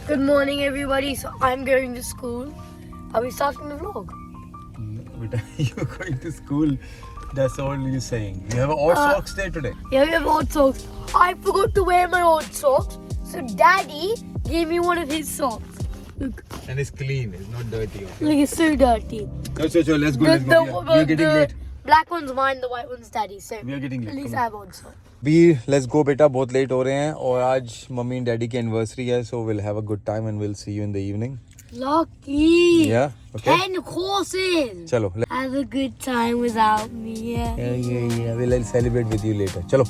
Good morning, everybody. So I'm going to school. Are we starting the vlog? But you're going to school. That's all you're saying. You have an odd socks day today. Yeah, we have odd socks. I forgot to wear my odd socks, so Daddy gave me one of his socks. Look, And it's clean. It's not dirty. Okay? look, it's so dirty. So let's go. Let's go. We are getting late. Black one's mine, the white one's Daddy's. So We are getting at late. least I have odd socks. बी let's go बेटा, बहुत late हो रहे हैं और आज mummy and daddy की anniversary है, so will have a good time and will see you in the evening. Lucky. Yeah, okay. 10 courses. चलो. Have a good time without me. Yeah. We'll celebrate with you later. चलो.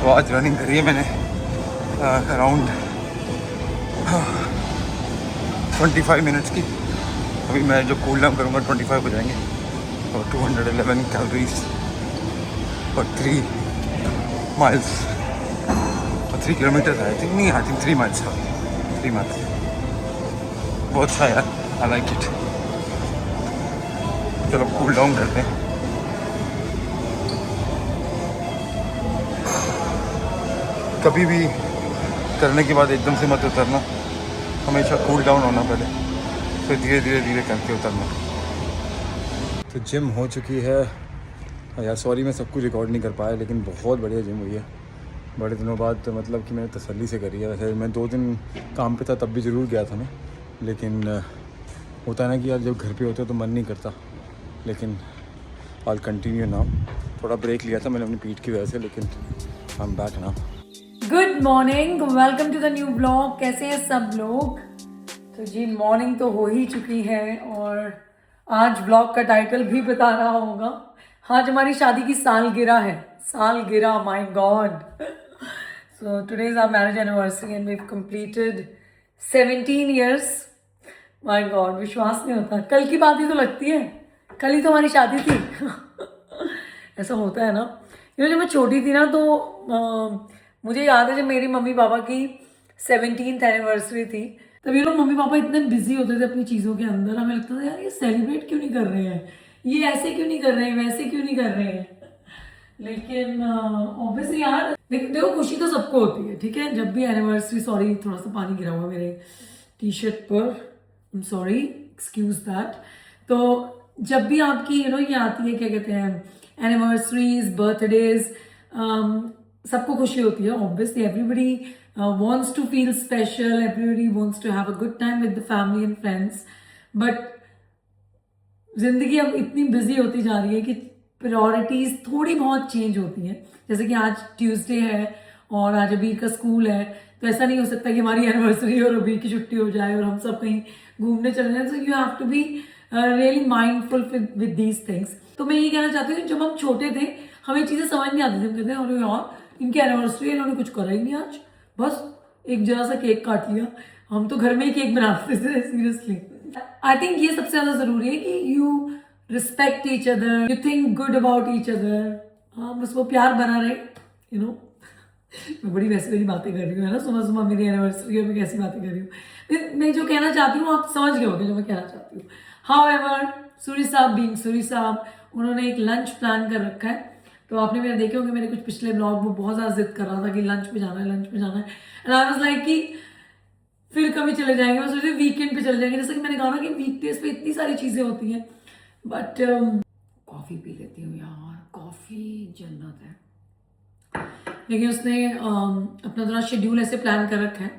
तो आज running करी है मैंने around 25 minutes की. अभी मैं जो कूल डाउन करूँगा 25 हो जाएंगे और 211 कैलोरीज और 3 माइल्स और 3 किलोमीटर आई थिंक. नहीं, आई थिंक 3 माइल्स था. 3 माइल्स बहुत अच्छा यार. I like it. चलो कूल डाउन करते हैं. कभी भी करने के बाद एकदम से मत उतरना, हमेशा कूल डाउन होना पहले, फिर धीरे धीरे करके उतरना. तो जिम हो चुकी है यार. सॉरी मैं सब कुछ रिकॉर्ड नहीं कर पाया, लेकिन बहुत बढ़िया जिम हुई है बड़े दिनों बाद. तो मतलब कि मैंने तसल्ली से करी है. वैसे मैं 2 दिन काम पे था तब भी ज़रूर गया था मैं, लेकिन होता है ना कि यार जब घर पे होते हो तो मन नहीं करता. लेकिन आई कंटिन्यू नाउ. थोड़ा ब्रेक लिया था मैंने अपनी पीठ की वजह से, लेकिन I am back now. Good morning, welcome to the new blog. कैसे हैं सब लोग? तो जी मॉर्निंग तो हो ही चुकी है और आज ब्लॉग का टाइटल भी बता रहा होगा. आज हमारी शादी की सालगिरह है. सालगिरह, my God. So today is our marriage anniversary and we have completed 17 years. My God, विश्वास नहीं होता. कल की बात ही तो लगती है. कल ही तो हमारी शादी थी. ऐसा होता है ना. जब मैं छोटी थी ना तो मुझे याद है जब मेरी मम्मी पापा की 17th एनिवर्सरी थी, तब ये लोग मम्मी पापा इतने बिजी होते थे अपनी चीज़ों के अंदर. हमें लगता था यार ये सेलिब्रेट क्यों नहीं कर रहे हैं, ये ऐसे क्यों नहीं कर रहे हैं, वैसे क्यों नहीं कर रहे हैं. लेकिन ऑब्वियसली यार देखो, खुशी तो सबको होती है, ठीक है. जब भी एनिवर्सरी, सॉरी थोड़ा सा पानी गिरा हुआ मेरे टी शर्ट पर, I am sorry, excuse that. तो जब भी आपकी ये आती है, क्या कहते हैं, एनिवर्सरीज, बर्थडेज, सबको खुशी होती है. Obviously everybody wants to feel special, everybody wants to have a good time with the family and friends. But जिंदगी अब इतनी बिजी होती जा रही है कि प्रायोरिटीज थोड़ी बहुत चेंज होती हैं. जैसे कि आज ट्यूसडे है और आज अबीर का स्कूल है, तो ऐसा नहीं हो सकता कि हमारी एनिवर्सरी और अबीर की छुट्टी हो जाए और हम सब कहीं घूमने चले जाए. So you have to be really mindful with these things. तो मैं ये कहना चाहती हूँ कि जब हम छोटे थे हमें चीज़ें समझ नहीं आती थी. हम कहते हैं अरे यार इनकी एनिवर्सरी है, इन्होंने कुछ करा ही नहीं आज, बस एक जरा सा केक काट लिया. हम तो घर में ही केक बनाते थे. सीरियसली आई थिंक ये सबसे ज़्यादा ज़रूरी है कि you respect each other, you think good about each other. हाँ, बस वो प्यार बना रहे. मैं बड़ी वैसी वाली बातें कर रही हूँ, है ना. सुबह सुबह मेरी एनिवर्सरी है, मैं कैसी बातें कर रही हूँ. मैं जो कहना चाहती हूँ आप समझ गए होंगे जो मैं कहना चाहती हूँ. हाउएवर, सूरी साहब बीइंग सूरी साहब, उन्होंने एक लंच प्लान कर रखा है. तो आपने मेरे देखे होंगे मेरे कुछ पिछले ब्लॉग, वो बहुत ज़्यादा जिद कर रहा था कि लंच पे जाना है, लंच पे जाना है. एंड आई वाज लाइक कि फिर कभी चले जाएंगे. मैं सोच रही वीकेंड पे चले जाएंगे. जैसे कि मैंने कहा ना कि वीकडेज पे इतनी सारी चीज़ें होती हैं. बट कॉफ़ी पी लेती हूँ यार, कॉफ़ी जन्नत है. लेकिन उसने अपना थोड़ा शेड्यूल ऐसे प्लान कर रखा है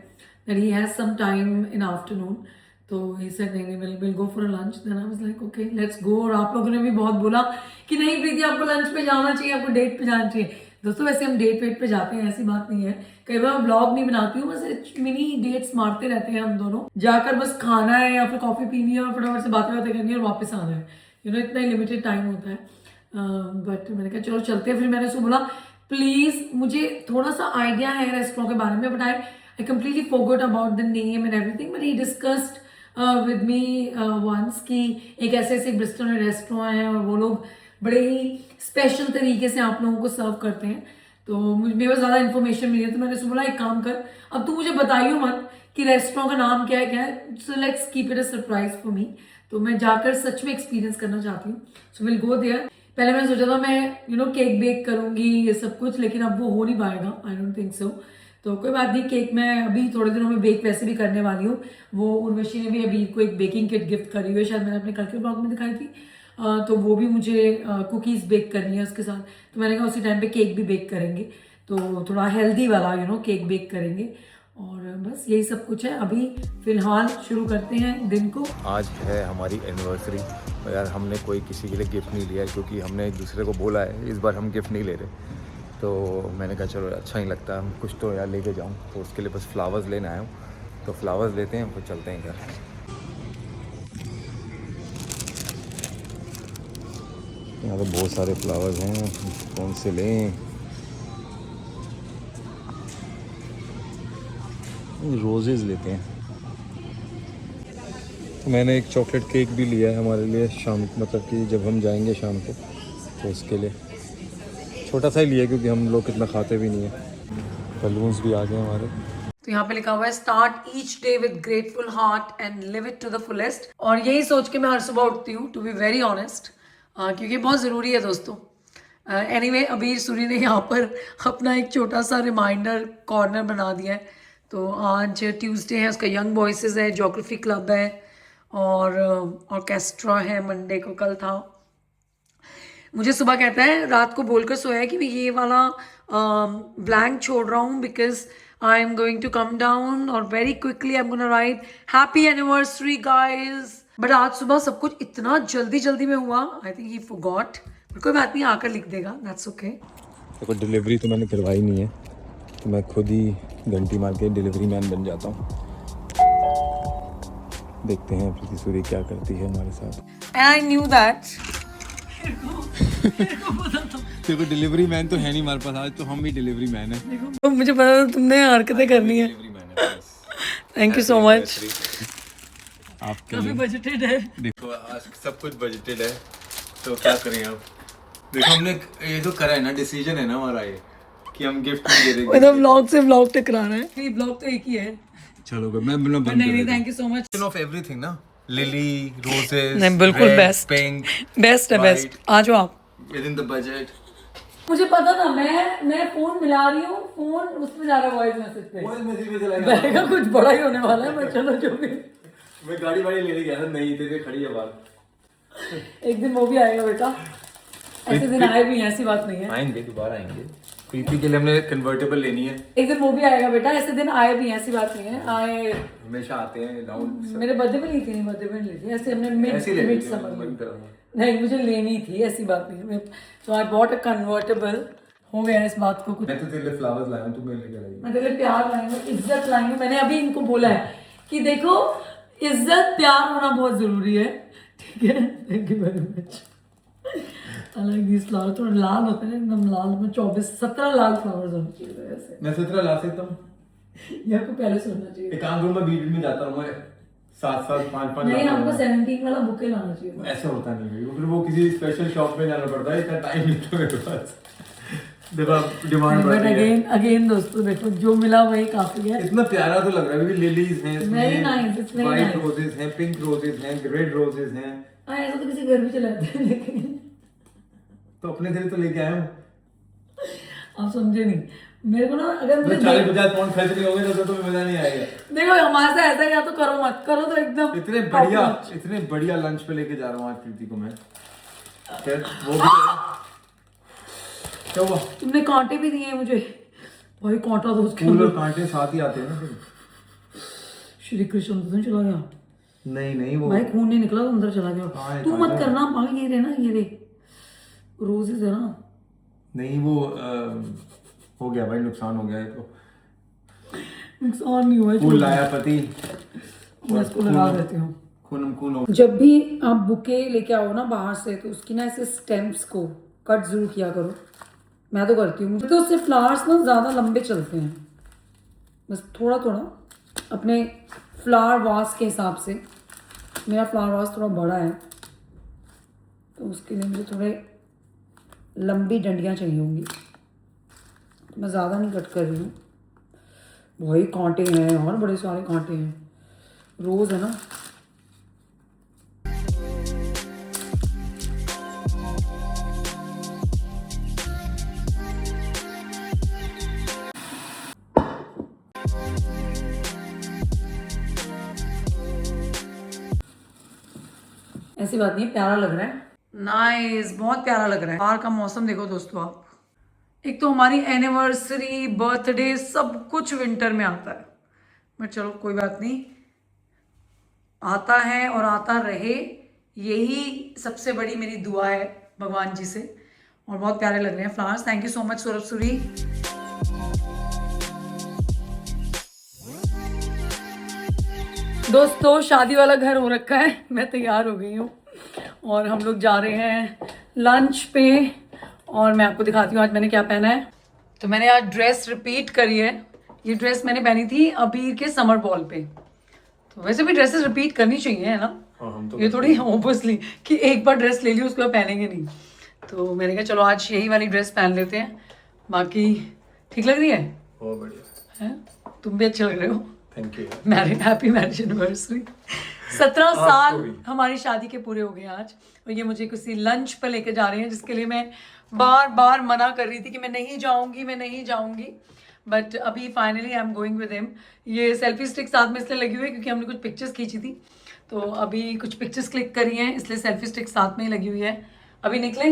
that he has some time in afternoon. तो ही सेड नहीं, will go for a lunch. Then I was like okay let's go. और आप लोगों ने भी बहुत बोला कि नहीं प्रीति आपको लंच पे जाना चाहिए, आपको डेट पे जाना चाहिए. दोस्तों वैसे हम डेट वेट पे जाते हैं, ऐसी बात नहीं है. कई बार ब्लॉग नहीं बनाती हूँ, बस मिनी डेट्स मारते रहते हैं हम दोनों. जाकर बस खाना है या फिर कॉफ़ी पीनी है और फटाफट से बातें करनी है और वापस आना है. इतना ही लिमिटेड टाइम होता है. बट मैंने कहा चलो चलते हैं. फिर मैंने उसको बोला प्लीज़ मुझे थोड़ा सा आइडिया है रेस्टोरेंट के बारे में, but I completely forgot about the name and everything. But he discussed with me once कि एक ऐसे ब्रिस्टल में रेस्टोरेंट है और वो लोग बड़े ही स्पेशल तरीके से आप लोगों को सर्व करते हैं. तो मेरे पास ज़्यादा इन्फॉर्मेशन मिली है, तो मैंने उससे बोला एक काम कर, अब तू मुझे बताइयो मत कि रेस्टोरेंट का नाम क्या है, so let's keep it a surprise for me. तो मैं जाकर सच में एक्सपीरियंस करना चाहती हूँ, सो विल गो देयर। पहले मैंने सोचा था मैं केक बेक करूँगी ये सब कुछ, लेकिन अब वो हो नहीं पाएगा, आई डोंट थिंक सो। तो कोई बात नहीं, केक मैं अभी थोड़े दिनों में बेक वैसे भी करने वाली हूँ। वो उर्वशी ने भी अभी को एक बेकिंग किट गिफ्ट करी हुई है, शायद मैंने अपने कल के ब्लॉग में दिखाई थी। तो वो भी मुझे कुकीज़ बेक करनी है उसके साथ, तो मैंने कहा उसी टाइम पे केक भी बेक करेंगे, तो थोड़ा हेल्दी वाला केक बेक करेंगे। और बस यही सब कुछ है। अभी फिलहाल शुरू करते हैं दिन को। आज है हमारी एनिवर्सरी, यार हमने कोई किसी के लिए गिफ्ट नहीं लिया क्योंकि हमने एक दूसरे को बोला है इस बार हम गिफ्ट नहीं ले रहे। तो मैंने कहा चलो अच्छा ही लगता है, कुछ तो यार लेके जाऊँ, तो उसके लिए बस फ्लावर्स लेने आया हूँ। तो फ्लावर्स लेते हैं फिर चलते हैं घर। यहाँ तो बहुत सारे फ्लावर्स हैं, कौन से लें? रोजेस लेते हैं। तो मैंने एक चॉकलेट केक भी लिया है हमारे लिए शाम, मतलब कि जब हम जाएंगे शाम को, तो उसके लिए छोटा सा ही लिया क्योंकि हम लोग इतना खाते भी नहीं है। बलून्स भी आ गए हमारे। तो यहाँ पे लिखा हुआ है start each day with grateful heart and live it to the fullest. और यही सोच के मैं हर सुबह उठती हूँ, टू बी वेरी ऑनेस्ट, क्योंकि बहुत ज़रूरी है दोस्तों। एनीवे अबीर सूरी ने यहाँ पर अपना एक छोटा सा रिमाइंडर कॉर्नर बना दिया है। तो आज ट्यूसडे है, उसका यंग वॉइसेस है, ज्योग्राफी क्लब है और ऑर्केस्ट्रा है, मंडे को कल था। मुझे सुबह कहता है, रात को बोलकर सोया है कि मैं ये वाला ब्लैंक छोड़ रहा हूँ because I am going to come down और very quickly I am gonna write happy anniversary guys. But आज सुबह सब कुछ इतना जल्दी जल्दी में हुआ, I think he forgot, but कोई बात नहीं, आकर लिख देगा, दैट्स ओके। देखो डिलीवरी तो मैंने करवाई नहीं है, तो मैं खुद ही घंटी मार के डिलीवरी मैन बन जाता हूँ। देखते हैं प्रीति सूरी क्या करती है हमारे साथ। And I knew that. देखो डिलीवरी मैन तो है नहीं हमारे पास, आज तो हम ही डिलीवरी मैन है। तो मुझे पता था तुमने हरकतें करनी है। Thank you so much. आपके काफी बजटेड है। देखो आज सब कुछ बजटेड है, तो क्या करें अब। देखो हमने ये तो करा है ना, डिसीजन है ना हमारा ये कि हम गिफ्ट नहीं दे रहे। मतलब व्लॉग से व्लॉग टकरा रहा है, ये व्लॉग तो एक ही है। चलो मैं बंद कर नहीं, thank you so much. Of everything ना, लिली, रोजेस, नहीं बिल्कुल बेस्ट, पिंक, बेस्ट है, बेस्ट। आ जाओ आप विद इन द बजट। मुझे पता था, मैं फोन मिला रही हूँ, फोन उसमें जा रहा है वॉइस मैसेज पे। वॉइस मैसेज में चला गया, बैग कुछ बड़ा ही होने वाला है, मैं चलो जो भी। मैं गाड़ी वाड़ी लेने गया था, नहीं तेरे खड़ी है बात। एक दिन वो भी आएगा बेटा, ऐसे दिन आए भी हैं, ऐसी बात नहीं है। आएंगे, दोबारा आएंगे। प्रीति के लिए हमने कन्वर्टेबल लेनी है। एक दिन वो भी आएगा बेटा, ऐसे दिन आए भी हैं, ऐसी बात नहीं है। आए हमेशा आते हैं राउंड। मेरे बर्थडे पे ली थी, नहीं बर्थडे पे ली थी, ऐसे हमने मिड समर नहीं, मुझे लेनी थी, ऐसी बात नहीं है। तो आई बॉट अ कन्वर्टेबल, हो गया इस बात को कुछ। मैं तो तेरे लिए फ्लावर्स लाया हूं, तू मेरे लिए क्या लाई? मैं तेरे लिए प्यार लाई हूँ, इज्जत लाई हूँ। मैंने अभी इनको बोला है कि देखो इज्जत प्यार होना बहुत जरूरी है, ठीक है। Thank you very much. I like this flower, थोड़ा लाल होते हैं एकदम लाल, में 17 लाल फ्लावर्स होने चाहिए ऐसे। मैं 17 ला सकता हूँ? ये आपको पहले सोचना चाहिए। एक काम करूँ, मैं बीच में जाता हूँ, मैं 7-7 5-5 नहीं, हमको 17 वाला बुके लाना चाहिए। ऐसा होता नहीं है, फिर वो किसी स्पेशल शॉप में जाना पड़ता है, इतना टाइम नहीं था मेरे पास। देखो डिमांड बढ़ रही है। अगेन दोस्तों देखो, जो मिला वही काफी है। इतना प्यारा तो लग रहा है, लिलीज हैं, Very nice, it's very white nice. Roses हैं, पिंक रोजेस हैं, रेड रोजेस हैं। ऐसा तो किसी घर भी चलाते हैं, लेकिन तो अपने घर तो लेके आया हूँ। आप समझे नहीं मेरे को ना, अगर मुझे 40-50 पाउंड खर्च नहीं होंगे तो तुम्हें मजा नहीं आएगा। देखो हमारे से ऐसा या तो करो मत करो, तो एकदम इतने बढ़िया लंच पे लेके जा रहा हूँ आज प्रीति को मैं। खैर वो भी क्या हुआ? तुमने कांटे भी दिए मुझे भाई, कांटा तो उसके फूल और कांटे साथ ही आते हैं ना फिर। श्री कृष्ण तो चला गया। नहीं वो भाई खून नहीं निकला तो अंदर चला गया। तू मत करना पागल, ये रे ना, ये रे रोजेस है ना। नहीं वो हो गया भाई, नुकसान हो गया है। तो नुकसान नहीं हुआ, फूल लाया पति, मैं इसको लगा देती हूँ। खून हो। जब भी आप बुके लेके आओ ना बाहर से, तो उसकी ना ऐसे स्टेम्स को कट जरूर किया करो। मैं तो करती हूँ, तो उससे फ्लावर्स ना ज़्यादा लंबे चलते हैं। बस थोड़ा थोड़ा अपने फ्लावर वास के हिसाब से, मेरा फ्लावर वास थोड़ा बड़ा है तो उसके लिए मुझे थोड़े लंबी डंडियाँ चाहिए होंगी। मैं ज़्यादा नहीं कट कर रही हूँ। वही कांटे हैं और बड़े सारे कांटे हैं, रोज है ना। ऐसी बात नहीं है, प्यारा लग रहा है। नाइस, बहुत प्यारा लग रहा है। बाहर का मौसम देखो दोस्तों आप। एक तो हमारी एनिवर्सरी, बर्थडे सब कुछ विंटर में आता है, बट चलो कोई बात नहीं, आता है और आता रहे, यही सबसे बड़ी मेरी दुआ है भगवान जी से। और बहुत प्यारे लग रहे हैं flowers. Thank you so much Saurabh Suri. दोस्तों शादी वाला घर हो रखा है, मैं तैयार हो गई हूँ और हम लोग जा रहे हैं लंच पे। और मैं आपको दिखाती हूँ आज मैंने क्या पहना है। तो मैंने आज ड्रेस रिपीट करी है। ये ड्रेस मैंने पहनी थी अबीर के समर बॉल पे। तो वैसे भी ड्रेसेस रिपीट करनी चाहिए है ना। हम तो ये थोड़ी ऑब्वियसली कि एक बार ड्रेस ले ली उसके बाद पहनेंगे नहीं। तो मैंने कहा चलो आज यही वाली ड्रेस पहन लेते हैं। बाकी ठीक लग रही है, बहुत बढ़िया है? तुम भी अच्छे लग रहे हो। Thank you married, happy marriage anniversary. 17 साल हमारी शादी के पूरे हो गए आज। और ये मुझे किसी लंच पर लेके जा रहे हैं जिसके लिए मैं बार बार मना कर रही थी कि मैं नहीं जाऊंगी। बट अभी finally I am going with him. ये सेल्फी स्टिक साथ में इसलिए लगी हुई है क्योंकि हमने कुछ पिक्चर्स खींची थी, तो अभी कुछ पिक्चर्स क्लिक करी हैं, इसलिए सेल्फी स्टिक साथ में ही लगी हुई है। अभी निकले।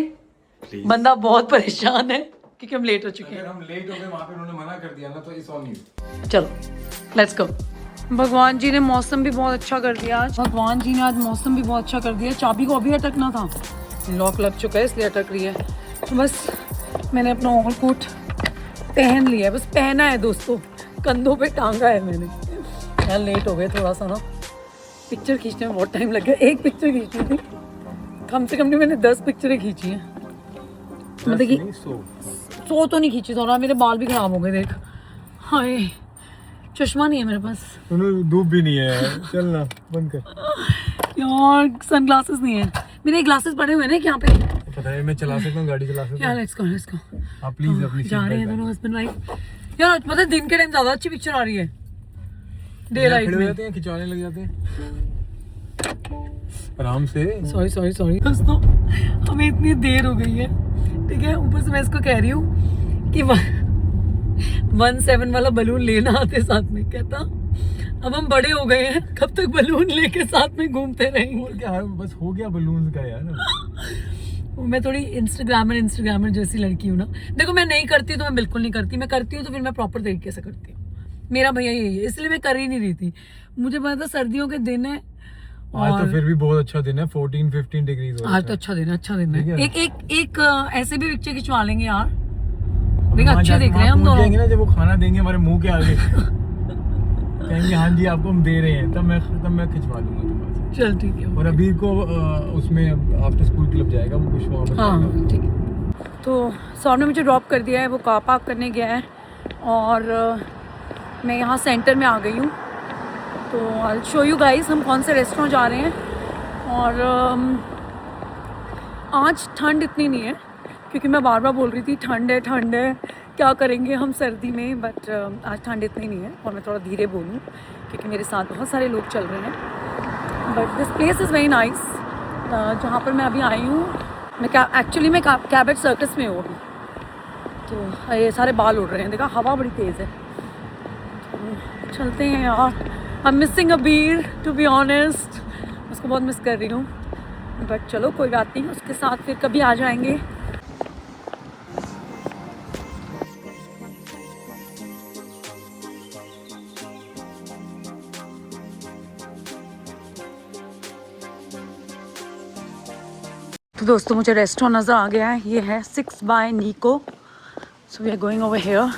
बंदा बहुत परेशान है क्योंकि हम लेट हो चुके हैं। हम लेट हो गए, वहाँ पे उन्होंने मना कर दिया ना, तो इस ऑन यू। चलो लेट्स गो। भगवान जी ने मौसम भी बहुत अच्छा कर दिया आज। भगवान जी ने आज मौसम भी बहुत अच्छा कर दिया। चाबी को अभी अटकना था, लॉक लग चुका है इसलिए अटक रही है। तो बस मैंने अपना ओवर कोट पहन लिया है, बस पहना है दोस्तों, कंधों पे टांगा है मैंने। यार लेट हो गए थोड़ा सा ना, पिक्चर खींचने में बहुत टाइम लग गया। एक पिक्चर खींचनी थी, कम से कम नहीं मैंने 10 पिक्चरें खींची हैं। मतलब कि 100 तो नहीं खींची, थोड़ा मेरे बाल भी खराब हो गए देख। हाय चश्मा नहीं है मेरे पास, धूप भी नहीं है, चलना बंद कर यार सनग्लासेस नहीं है मेरे। ग्लासेस पड़े हुए हैं ना यहाँ पे, पता है मैं चला सकता हूँ, गाड़ी चला सकता हूँ। यार लेट्स गो आप प्लीज अपनी जा रहे हैं दोनों हस्बैंड वाइफ। यार पता है दिन के टाइम ज्यादा अच्छी पिक्चर आ रही है, डे लाइट में खिंचवाने लग जाते हैं आराम से। सॉरी दोस्तों, हमें इतनी देर हो गई है, ठीक है। ऊपर से मैं इसको कह रही हूँ कि 17 वाला बलून लेना आते साथ में। कहता अब हम बड़े हो गए हैं, कब तक बलून लेके साथ में घूमते रहेंगे। क्या बस हो गया बलून का यार। मैं थोड़ी इंस्टाग्रामर जैसी लड़की हूँ ना। देखो मैं नहीं करती तो मैं बिल्कुल नहीं करती, मैं करती हूँ तो फिर मैं प्रॉपर तरीके से करती हूँ। मेरा भैया यही है, इसलिए मैं कर ही नहीं रही थी। मुझे पता था सर्दियों के दिन है आज तो फिर भी बहुत अच्छा दिन है, 14-15 डिग्री। आज तो अच्छा दिन है। एक ऐसे भी पिक्चर खिंचवा लेंगे यार, देख अच्छे दिख रहे हैं हम दोनों ना। जब वो खाना देंगे हमारे मुंह के आगे कहेंगे हाँ जी आपको हम दे रहे हैं, तब मैं खिंचवा दूंगा तुम्हारे। चल ठीक है। और अभी को उसमें आफ्टर स्कूल क्लब जाएगा वो कुछ वहाँ पर। हाँ ठीक है। तो सौरभ ने मुझे ड्रॉप कर दिया है, वो कार पार्क करने गया है और मैं यहाँ सेंटर में आ गई हूँ। तो I will show you guys हम कौन से रेस्टोरेंट जा रहे हैं। और आज ठंड इतनी नहीं है क्योंकि मैं बार बार बोल रही थी ठंड है क्या करेंगे हम सर्दी में, बट आज ठंड इतनी नहीं है। और मैं थोड़ा धीरे बोलूँ क्योंकि मेरे साथ बहुत सारे लोग चल रहे हैं। But this place is very nice. जहाँ पर मैं अभी आई हूँ, मैं कैबेट सर्कस में हूँ अभी। तो ये सारे बाल उड़ रहे हैं, देखा हवा बड़ी तेज़ है। तो चलते हैं यार। आई एम मिसिंग अबीर टू बी ऑनेस्ट, उसको बहुत मिस कर रही हूँ। बट चलो कोई बात नहीं, उसके साथ फिर कभी आ जाएंगे। तो दोस्तों मुझे रेस्टोरेंट नज़र आ गया है, ये है 6 by Nico। So we are going over here.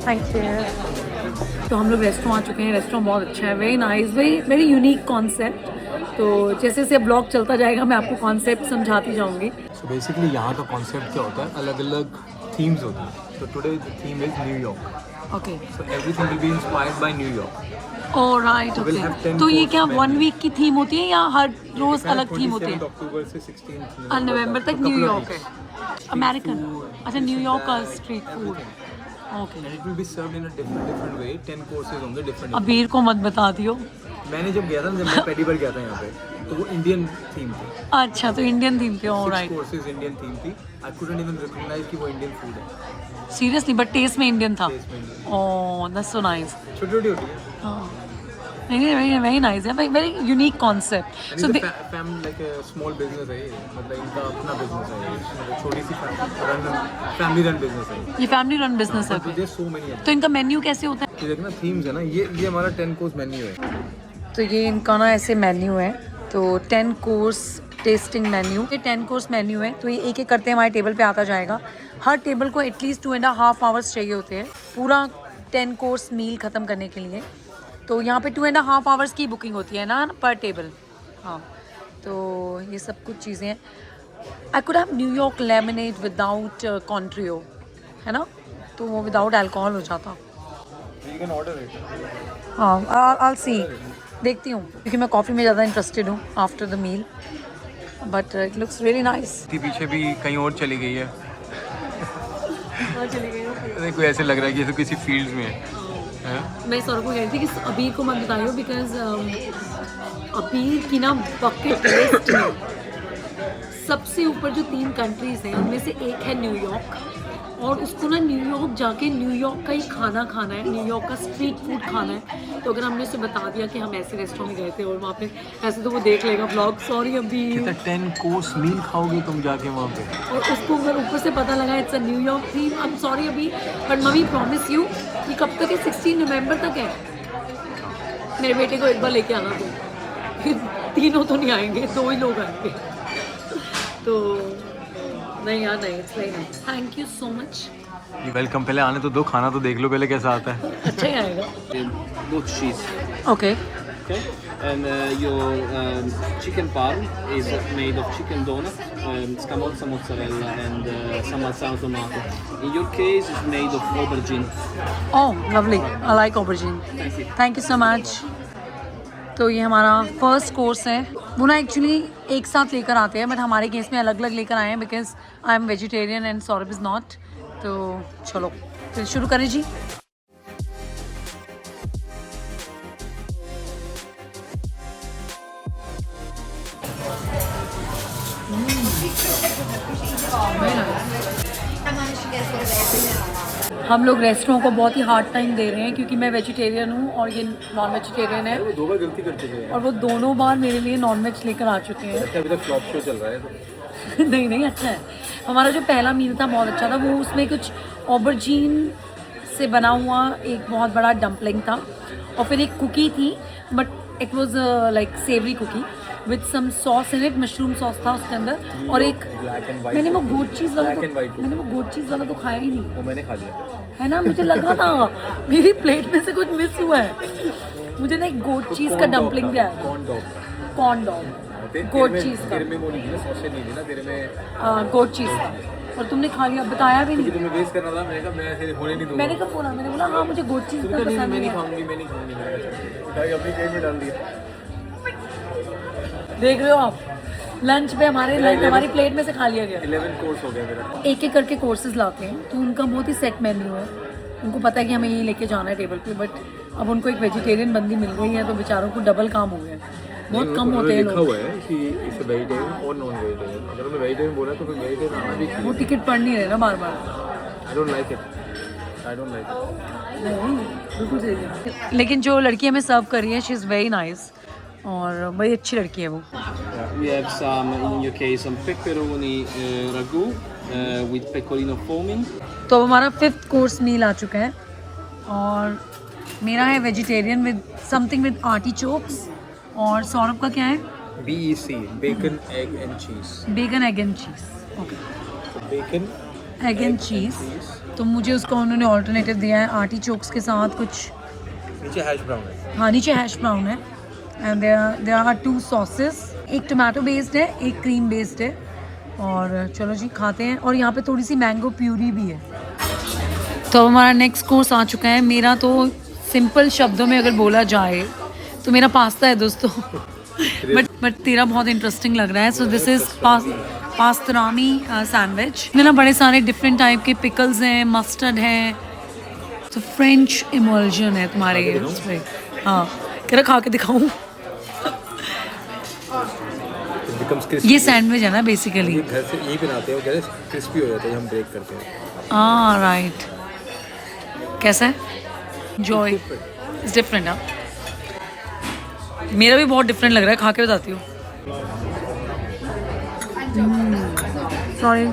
Thank you. तो हम लोग रेस्टोरेंट आ चुके हैं। रेस्टोरेंट बहुत अच्छा है, very nice, very unique concept. तो जैसे जैसे ब्लॉग चलता जाएगा मैं आपको कॉन्सेप्ट समझाती जाऊंगी। सो बेसिकली यहाँ का कॉन्सेप्ट क्या होता है, अलग अलग थीम्स होती हैं। तो today the theme is New York. Okay. So everything will be inspired by New York. Oh right, We'll have okay. 10 तो ये course क्या menu. 1 वीक की थीम होती है या हर रोज अलग थीम होती है? 27 अक्टूबर से 16 और नवंबर तक couple of न्यूयॉर्क है, weeks. अमेरिकन। food, अच्छा, न्यूयॉर्क का street food, okay. And it will be served in a different way. 10 courses होंगे different. अबीर को मत बता दियो। मैंने जब गया था, जब मैं पहली बार गया था यहाँ पे, तो वो इंडियन थीम थी। अच्छा, तो इंडियन थीम पे, 6 ऑलराइट। courses इंडियन थीम थी। I couldn't even recognize कि वो इंडियन फूड है। सीरियसली, बट टेस्ट में इंडियन था। Taste में Indian। Oh that's so nice. छोटी-छोटी होती है। हाँ, नहीं, वेरी वेरी नाइस है, very unique concept. So like small business है ये, मतलब इनका अपना बिजनेस है ये, मतलब छोटी सी फैमिली रन बिजनेस है ये फैमिली रन बिजनेस है। ये। सो मेनी तो इनका मेन्यू कैसे होता है? ये देखना थीम्स है ना, ये हमारा 10 कोर्स मेन्यू है। तो ये इनका ना ऐसे मेन्यू है, तो 10 कोर्स टेस्टिंग मेन्यू, ये 10 कोर्स मेन्यू है। तो ये एक एक करते हमारे टेबल पे आता जाएगा। हर टेबल को एटलीस्ट 2.5 आवर्स चाहिए होते हैं पूरा 10 कोर्स मील ख़त्म करने के लिए। तो यहाँ पे 2.5 आवर्स की बुकिंग होती है ना पर टेबल। हाँ, तो ये सब कुछ चीज़ें हैं। I could have New York lemonade without Cointreau, है ना, तो वो विदाउट अल्कोहल हो जाता। You can order it. हाँ, I'll see, देखती हूँ, क्योंकि मैं कॉफ़ी में ज़्यादा इंटरेस्टेड हूँ after the meal, but it looks really nice. पीछे भी कहीं और चली गई है। चली गई देखो ऐसे लग रहा है कि ये तो किसी फील्ड में है। मैं सौरभ को कह रही थी कि अबीर को मत बताइयो, बिकॉज अबीर की ना बकेट लिस्ट में सबसे ऊपर जो 3 कंट्रीज हैं उनमें से एक है न्यूयॉर्क, और उसको ना न्यूयॉर्क जाके न्यूयॉर्क का ही खाना खाना है, न्यूयॉर्क का स्ट्रीट फूड खाना है। तो अगर हमने उसे बता दिया कि हम ऐसे रेस्टोरेंट में गए थे और वहाँ पे ऐसे, तो वो देख लेगा ब्लॉग। सॉरी अबीर, 10 कोर्स मील खाओगे तुम जाके वहाँ पे, और उसको अगर ऊपर से पता लगा it's a New York theme, I am sorry अभी, बट मम्मी प्रॉमिस यू कि कब तक है, 16 नवंबर तक है। मेरे बेटे को एक बार लेके आना तो, तीनों तो नहीं आएंगे, 2 ही लोग आएंगे। तो नहीं यार, नहीं, it's very nice, thank you so much. Welcome. पहले आने तो दो, खाना तो देख लो पहले कैसा आता है। अच्छा ही आएगा। Goat cheese. Okay, Okay. And your chicken parm is made of chicken donut, scamorza mozzarella, and some mazzano tomato. In your case, it's made of aubergine. Oh lovely, I like aubergine, thank you so much. तो ये हमारा first course है। वो ना actually एक साथ लेकर आते हैं, बट हमारे केस में अलग अलग लेकर आए हैं, because I am vegetarian and Saurabh is not. तो चलो फिर शुरू करें जी। हम लोग रेस्टोरेंट को बहुत ही हार्ड टाइम दे रहे हैं, क्योंकि मैं वेजिटेरियन हूँ और ये नॉन वेजिटेरियन है, वो 2 बार गलती कर चुके हैं और वो दोनों बार मेरे लिए नॉन वेज लेकर आ चुके हैं। अभी तक फ्लॉप शो चल रहा है तो। नहीं नहीं, अच्छा है। हमारा जो पहला मील था बहुत अच्छा था, वो उसमें कुछ ऑबरजीन से बना हुआ एक बहुत बड़ा डम्पलिंग था, और फिर एक कुकी थी, but it was like savoury cookie with some sauce in it, mushroom sauce था उसके अंदर, और एक मैंने वो गोट चीज़ वाला तो खाया ही नहीं, वो मैंने खा लिया है ना, मुझे लग रहा था मेरी प्लेट में से कुछ मिस हुआ है। मुझे ना एक गोट चीज़ का डम्पलिंग दिया, कॉर्न डॉग, गोट चीज़ का, तेरे में वो नहीं थी ना, सॉसेज नहीं थी ना तेरे में, गोट चीज़ था, और तुमने खा लिया, बताया भी नहीं। तुम्हें वेस्ट करना था। मैंने कहा मैं ऐसे होने नहीं दूंगा। मैंने कब बोला? मैंने बोला हाँ मुझे गोट चीज़ का पसंद मैं नहीं है। खाऊंगी, मैं नहीं खाऊंगी, उठाई अपनी प्लेट में डाल दिया। देख रहे हो आप, लंच पे हमारी प्लेट में से खा लिया गया। 11 कोर्स हो गया मेरा। एक एक करके कोर्सेज लाते हैं, तो उनका बहुत ही सेट मेन्यू है, उनको पता है कि हमें ये लेके जाना है टेबल पे, बट अब उनको एक वेजिटेरियन बंदी मिल गई है, तो बेचारों को डबल काम हो गया। बहुत कम होते हैं लिखा लोग। हुआ है कि इसे वेजिटेरियन और नॉन वेजिटेरियन। अगर मैं वेजिटेरियन बोला तो फिर वेजिटेरियन आना भी चाहिए। वो टिकट पढ़ नहीं रहे ना बार बार। I don't like it. नहीं, बिल्कुल सही है। लेकिन जो लड़की हमें सर्व कर रही है, शी इज़ वेरी नाइस, और बड़ी अच्छी लड़की है वो। We have some, in your case, some pepperoni ragu with pecorino foaming. तो अब हमारा 5th कोर्स मील आ चुका है, और मेरा है वेजिटेरियन विद समथिंग विद आर्टिचोक्स, और सौरभ का क्या है? BEC, bacon, egg and cheese. Bacon egg and cheese. Okay, Bacon, egg and cheese. तो मुझे उसका उन्होंने ऑल्टरनेटिव दिया है आर्टिचोक्स के साथ कुछ, नीचे हैश ब्राउन है। हाँ नीचे हैश ब्राउन है, एंड देयर आर 2 सॉसेस, एक टोमेटो बेस्ड है, एक क्रीम बेस्ड है, और चलो जी खाते हैं। और यहाँ पे थोड़ी सी मैंगो प्यूरी भी है। तो हमारा नेक्स्ट कोर्स आ चुका है। मेरा तो सिंपल शब्दों में अगर बोला जाए तो मेरा पास्ता है दोस्तों। बट तेरा बहुत इंटरेस्टिंग लग रहा है। So this is pastrami sandwich. इसमें ना बड़े सारे डिफरेंट टाइप के पिकल्स हैं, मस्टर्ड है, तो फ्रेंच इमल्जन है तुम्हारे इसमें। हाँ, कह रहा खा के दिखाऊं। ये सैंडविच है ना बेसिकली। घर से यही बनाते हैं, क्रिस्पी हो जाता है, हम ब्रेक करते हैं। हाँ राइट। कैसा है? Joy is different. हाँ, मेरा भी बहुत डिफरेंट लग रहा है, खा के बताती हूँ। Sorry,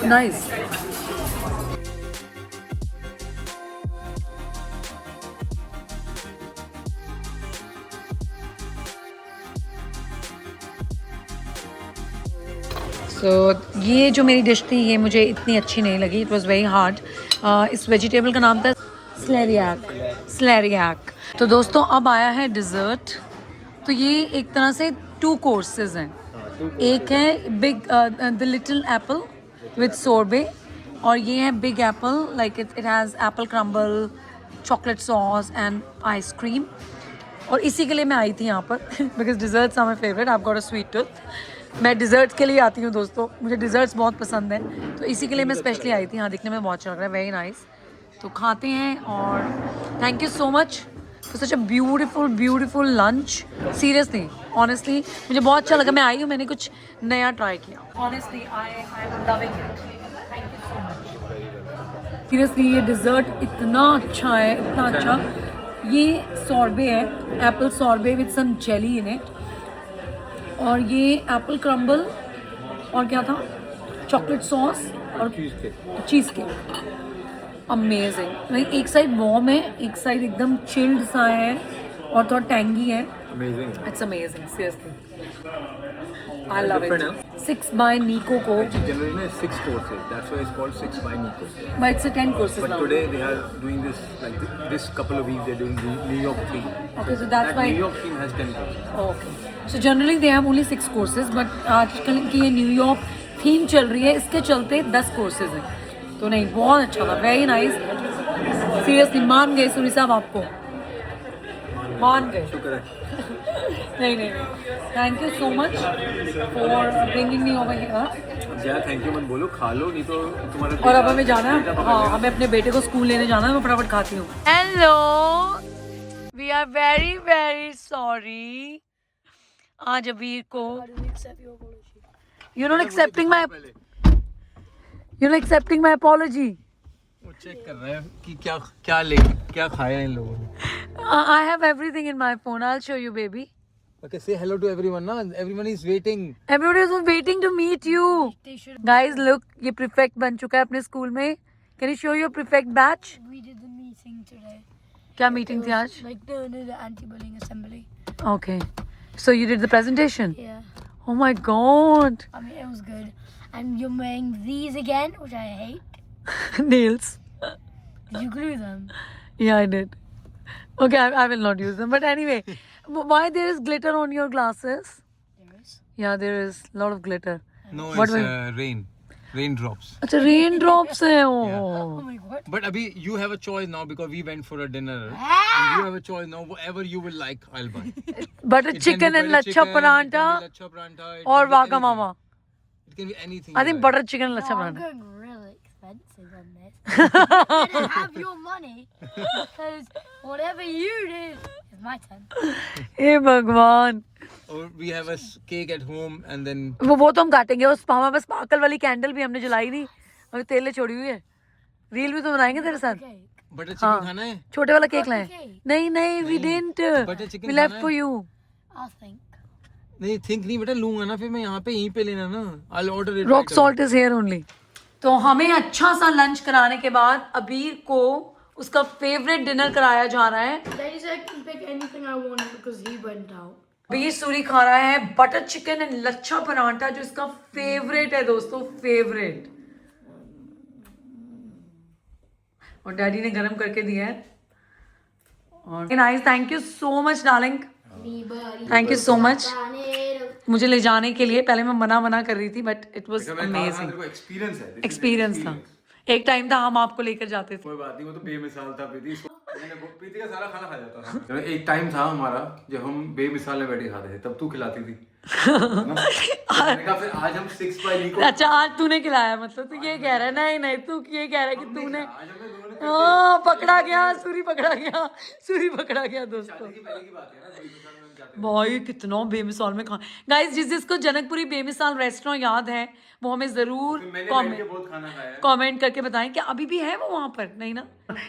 nice. सो ये जो मेरी डिश थी ये मुझे इतनी अच्छी नहीं लगी। It was very hard. इस वेजिटेबल का नाम था स्लेरियाक। तो दोस्तों अब आया है डिज़र्ट। तो ये एक तरह से 2 कोर्सेज हैं। एक है big the little apple with sorbet, और ये है big apple, like it has apple crumble, chocolate sauce and ice cream. और इसी के लिए मैं आई थी यहाँ पर because desserts are my favourite. I have got a sweet tooth. मैं डिज़र्ट्स के लिए आती हूँ दोस्तों, मुझे डिज़र्ट्स बहुत पसंद है, तो इसी के लिए मैं स्पेशली आई थी। हाँ, दिखने में बहुत अच्छा लग रहा है, वेरी नाइस। तो खाते हैं। और thank you so much for such a beautiful lunch. Seriously honestly मुझे बहुत अच्छा लगा। मैं आई हूँ, मैंने कुछ नया ट्राई किया। Honestly I am loving it. Thank you so much. Seriously ये डिज़र्ट इतना अच्छा है, इतना अच्छा। ये सॉर्बे है, apple sorbet with some jelly in it, और ये एप्पल क्रम्बल, और क्या था, चॉकलेट सॉस और चीज़ केक। अमेजिंग। लाइक एक साइड वार्म है, एक साइड एकदम चिल्ड सा है और थोड़ा टैंगी है। Amazing. It's amazing seriously, I love it. 6 by Nico Coke. Generally, 6 courses. That's why it's called 6 by Nico. But it's a 10 courses But now. today they are doing this, like this couple of weeks they're doing the New York theme. Okay, so that's That why. New York theme has 10 courses. Okay. So generally they have only 6 courses, but आजकल की ये New York theme चल रही है, इसके चलते 10 courses हैं। तो नहीं, बहुत अच्छा था, वेरी नाइस। सीरियसली मान गए सूरी साहब, आपको मान गए। शुक्र है। नहीं, thank you so much for bringing me over here. ज्यादा थैंक यू मत बोलो, खा लो, नहीं तो तुम्हारा। और अब हमें जाना है। हाँ, हमें अपने बेटे को स्कूल लेने जाना है, मैं फटाफट खाती हूँ। Hello, we are very sorry. आज अबीर को you're not accepting my apology. वो चेक कर रहा है कि क्या खाया इन लोगों ने। I have everything in my phone. I'll show you, baby. Okay, say hello to everyone now. Everyone is waiting. Everybody is waiting to meet you. Guys, look, ये prefect बन चुका है अपने स्कूल में. Can you show your prefect badge? We did the meeting today. क्या meeting थी आज? Like the anti-bullying assembly. Okay. So you did the presentation? Yeah. Oh my god. I mean, it was good. And you're wearing these again, which I hate. Nails. Did you glue them? Yeah, I did. Okay, I will not use them. But anyway, why there is glitter on your glasses? There is. Yeah, there is a lot of glitter. No, What it's will- raindrops. अच्छा, raindrops हैं। Oh Oh. my god. But Abhi, you have a choice now because we went for a dinner. And you have a choice now. Whatever you will like, I'll buy. Butter chicken and lachha paranta Lachha paranta. or Wagamama. It can be anything. I think butter chicken and lachha Oh, I'm paranta. going really expensive on this. I'm gonna have your money because whatever you did is my turn. हे भगवान। Or we have a cake at home and then. वो तो हम काटेंगे। उस हमारे पास sparkle वाली candle भी हमने जलाई नहीं, अभी तेल ने छोड़ी हुई है। रील भी तो बनाएंगे तेरे साथ। Cake. Butter chicken खाना है? छोटे वाला केक लाए। cake. नहीं, we didn't. Butter chicken We left खाना for है? you. I'll think. नहीं think नहीं बेटा, लूंगा ना फिर मैं यहाँ पे यहीं पे लेना ना। I'll order it. Rock salt is here only. तो हमें अच्छा सा लंच कराने के बाद अबीर को उसका फेवरेट डिनर कराया जा रहा है। They said I can pick anything I wanted because he went out. अबीर सूरी खा रहा है बटर चिकन एंड लच्छा परांठा, जो इसका फेवरेट है दोस्तों, फेवरेट। और डैडी ने गरम करके दिया है। और nice, thank you so much darling, thank you so much मुझे ले जाने के लिए। पहले मैं मना कर रही थी, but it was amazing. Experience है। एक्सपीरियंस था, एक टाइम था हम आपको लेकर जाते थे। कोई बात नहीं, वो तो बेमिसाल था प्रीति। प्रीति का सारा खाना खा जाता था। एक टाइम था हमारा जब हम बेमिसाल में बैठे खाते थे, तब तू खिलाती थी। मैंने कहा फिर आज हम 6 बाय निको। अच्छा आज तूने खिलाया, मतलब तू ये कह रहा है? नहीं नहीं, तू ये कह रहा है कि तूने पकड़ा गया, सूरी पकड़ा गया, सूरी पकड़ा गया दोस्तों। पहले की बात है ना, बेमिसाल में हम जाते भाई कितना बेमिसाल में खा। गाइस जिसको जनकपुरी बेमिसाल रेस्टोरेंट याद है वो हमें जरूर थे। मैंने बैठ के बहुत खाना खाया है। कमेंट करके बताएं कि अभी भी है वो वहां पर, नहीं ना?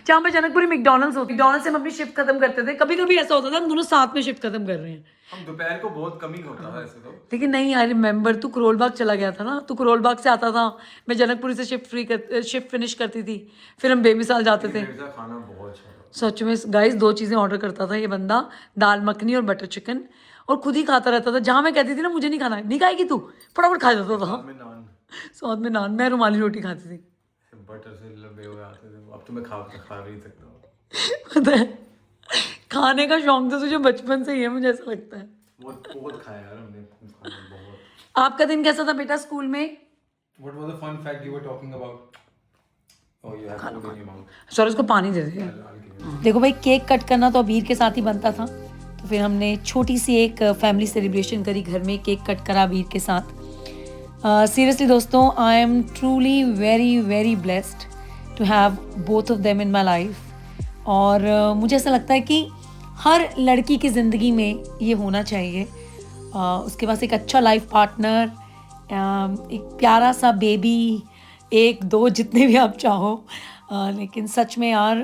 जहाँ पे जनकपुरी मैकडॉनल्ड्स होती, मैकडॉनल्ड्स से हम अपनी शिफ्ट खत्म करते थे। कभी कभी ऐसा होता था हम दोनों साथ में शिफ्ट खत्म कर रहे हैं, हम दोपहर को बहुत कम ही होता था ऐसे तो। लेकिन नहीं आई रिमेंबर, तू करोल बाग चला गया था ना, तू करोल बाग से आता था, मैं जनकपुरी से शिफ्ट फिनिश करती थी, फिर हम बेमिसाल जाते थे। मेरे साथ खाना बहुत अच्छा था। सच में गाइस 2 चीज़ें ऑर्डर करता था ये बंदा, दाल मखनी और बटर चिकन, और खुद ही खाता रहता था। जहाँ मैं कहती थी ना मुझे नहीं खाना है, नहीं खाएगी तू, फटाफट खा जाता था। में नान, साथ में नान, मैं रुमाली रोटी खाती थी। बटर से लंबे हुए आते थे। अब तो मैं खा भी नहीं सकता। पता है खाने का शौक तो तुझे बचपन से ही है, मुझे ऐसा लगता है। बहुत खाया यार हमने, बहुत। आपका दिन कैसा था बेटा स्कूल में? What was the fun fact you were talking about? Oh, you have food in your mouth. Sir उसको पानी दे दे। देखो भाई केक कट करना तो अबीर के साथ ही बनता था, तो फिर हमने छोटी सी एक फैमिली सेलिब्रेशन करी घर में, केक कट करा अबीर के साथ। सीरियसली दोस्तों, I am truly very very blessed to have both of them in my life. और मुझे ऐसा लगता है कि हर लड़की की ज़िंदगी में ये होना चाहिए, उसके पास एक अच्छा लाइफ पार्टनर, एक प्यारा सा बेबी, 1-2 जितने भी आप चाहो। लेकिन सच में यार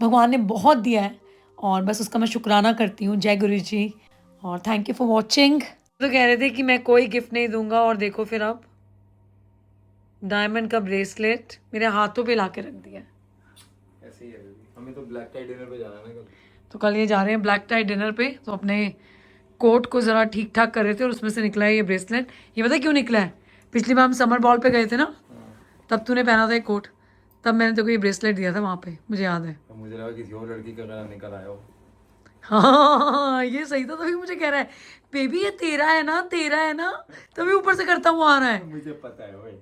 भगवान ने बहुत दिया है और बस उसका मैं शुक्राना करती हूँ। जय गुरु जी और थैंक यू फॉर वॉचिंग। तो कह रहे थे कि मैं कोई गिफ्ट नहीं दूंगा, और देखो फिर अब डायमंड का ब्रेसलेट मेरे हाथों पे ला के रख दिया। ऐसे ही है बेबी। हमें तो ब्लैक टाई डिनर पे जाना है ना कल। तो कल ये जा रहे हैं ब्लैक टाई डिनर पे, तो अपने कोट को ज़रा ठीक ठाक कर रहे थे और उसमें से निकला है ये ब्रेसलेट। ये पता है क्यों निकला है? पिछली बार हम समर बॉल पे गए थे ना, तब तूने पहना था एक कोट, तब मैंने तेरे को ये ब्रेसलेट दिया था वहाँ पे, मुझे याद है। मुझे लगा किसी और लड़की का गला निकल आया हो। हाँ ये सही था, तभी मुझे कह रहा है बेबी ये तेरा है ना, तेरा है ना, तभी ऊपर से करता हुआ आ रहा है। मुझे पता है भाई।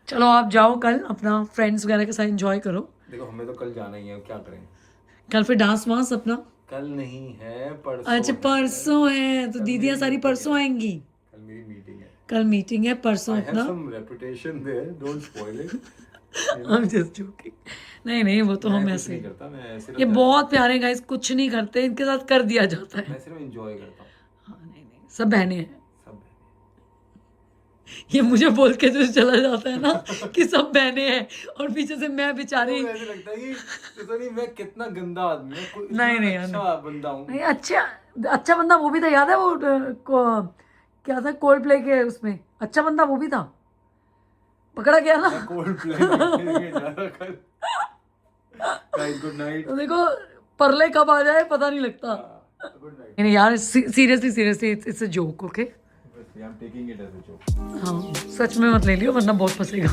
चलो आप जाओ कल अपना फ्रेंड्स वगैरह के साथ एंजॉय करो। देखो हमें तो कल जाना ही है, क्या करें? कल फिर डांस वांस अपना? कल नहीं है, परसों। अच्छा परसों है, तो दीदियाँ सारी परसों आएंगी। कल मेरी मीटिंग है। कल मीटिंग है, परसों I have अपना। some reputation there, don't spoil it. I'm just joking. नहीं नहीं वो तो हम मैं कुछ ऐसे नहीं करता, मैं सिर्फ ये बहुत प्यारे गाइस, कुछ नहीं करते, इनके साथ कर दिया जाता है। मैं सिर्फ एंजॉय करता हूँ। हाँ नहीं नहीं सब बहनें हैं। सब ये मुझे बोल के जो चला जाता है ना कि सब बहनें हैं, और पीछे से मैं बेचारी। तो ऐसे लगता है कि पता नहीं मैं कितना गंदा आदमी हूँ, कोई नहीं, इतना नहीं, अच्छा बंदा हूँ। नहीं अच्छा बंदा वो भी था, याद है वो क्या था कोल्ड प्ले के उसमें, अच्छा बंदा वो भी था, पकड़ा गया ना। कोल्ड प्ले खेलने जा रहा कल। Guys good night. तो देखो परले कब आ जाए पता नहीं लगता। Good night. नहीं यार seriously it's a joke, okay? I am taking it as a joke. हाँ सच में मत ले लियो वरना बहुत फंसेगा।